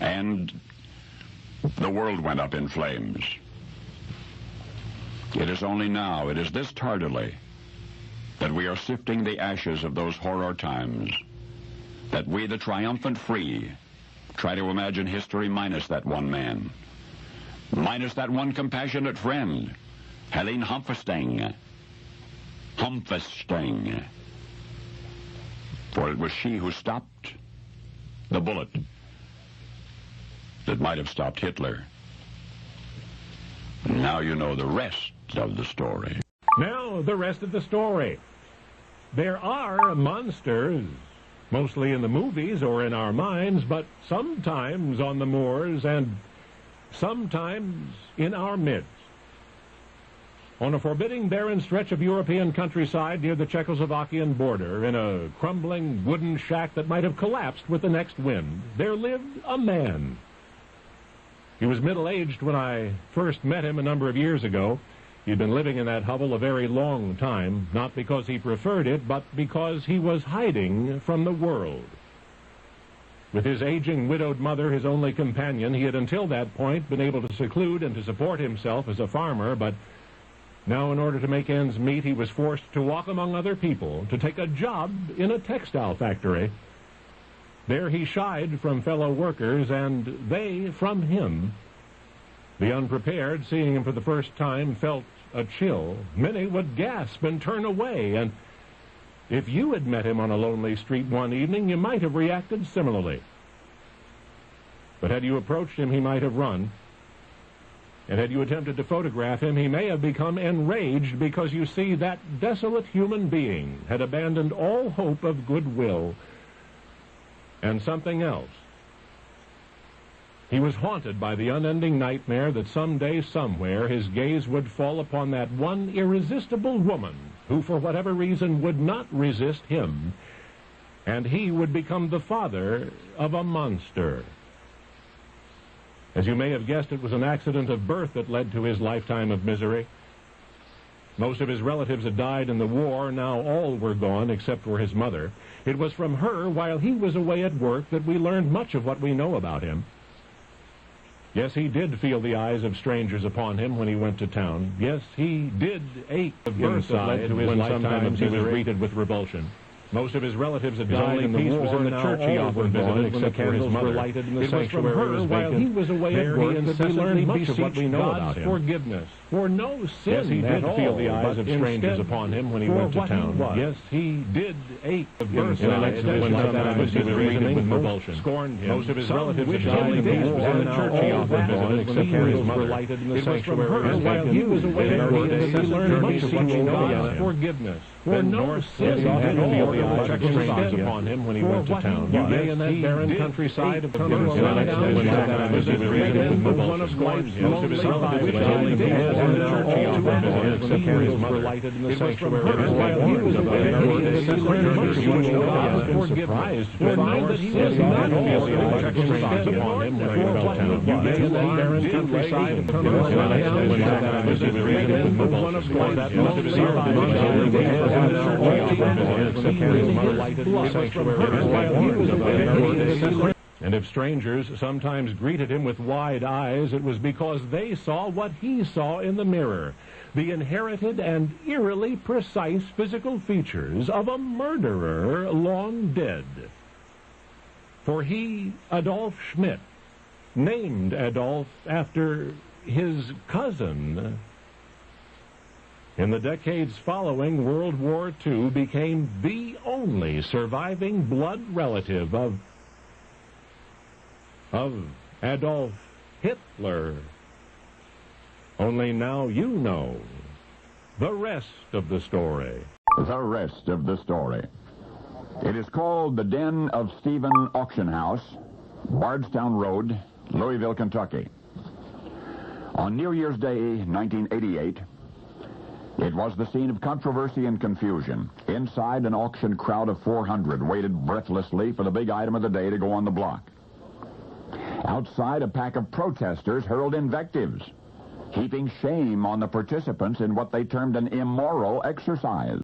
and the world went up in flames. It is only now, it is this tardily, that we are sifting the ashes of those horror times, that we, the triumphant free, try to imagine history minus that one man, minus that one compassionate friend, Helene Humphrey. For it was she who stopped the bullet that might have stopped Hitler. Now you know the rest of the story. Now, the rest of the story. There are monsters, mostly in the movies or in our minds, but sometimes on the moors and sometimes in our midst. On a forbidding, barren stretch of European countryside near the Czechoslovakian border, in a crumbling wooden shack that might have collapsed with the next wind, there lived a man. He was middle-aged when I first met him a number of years ago. He'd been living in that hovel a very long time, not because he preferred it, but because he was hiding from the world. With his aging widowed mother, his only companion, he had until that point been able to seclude and to support himself as a farmer, but now in order to make ends meet, he was forced to walk among other people, to take a job in a textile factory. There he shied from fellow workers, and they from him. The unprepared, seeing him for the first time, felt a chill. Many would gasp and turn away, and if you had met him on a lonely street one evening, you might have reacted similarly. But had you approached him, he might have run. And had you attempted to photograph him, he may have become enraged because, you see, that desolate human being had abandoned all hope of goodwill and something else. He was haunted by the unending nightmare that someday, somewhere, his gaze would fall upon that one irresistible woman who, for whatever reason, would not resist him, and he would become the father of a monster. As you may have guessed, it was an accident of birth that led to his lifetime of misery. Most of his relatives had died in the war. Now all were gone except for his mother. It was from her, while he was away at work, that we learned much of what we know about him. Yes, he did feel the eyes of strangers upon him when he went to town. Yes, he did ache of birth that led to his lifetime of misery. He was greeted with revulsion. Most of his relatives had died in the war. Was in the church he often visited, except for his mother. It was from her, while he was away at work, that we learned much of what we know about him. Forgiveness for no sin. Yes, he did feel the eyes of strangers upon him when he went to town. Yes, he did ache of birth when sometimes his reasoning with revulsion. Scorned him. Most of his relatives had died in the war. Was in the church he often visited, except for his mother. It was from her, while he was away at work, that we learned much of what we know about him. Forgiveness for no sin at all. The eyes of strangers upon him when he went to town. You lay in that barren countryside of one of life's in the church he often visited, except for his mother. It was from her, while he was away at work, that he learned much of what he knew about him. Forgiveness for no sin at all. The eyes of strangers upon him when he went to town. You lay in that barren countryside of one of life's and if strangers sometimes greeted him with wide eyes, it was because they saw what he saw in the mirror, the inherited and eerily precise physical features of a murderer long dead. For he, Adolf Schmidt, named Adolf after his cousin, in the decades following World War II, became the only surviving blood relative of Adolf Hitler. Only now you know the rest of the story. The rest of the story. It is called The Den of Stephen Auction House, Bardstown Road, Louisville, Kentucky. On New Year's Day, 1988, it was the scene of controversy and confusion. Inside, an auction crowd of 400 waited breathlessly for the big item of the day to go on the block. Outside, a pack of protesters hurled invectives, heaping shame on the participants in what they termed an immoral exercise.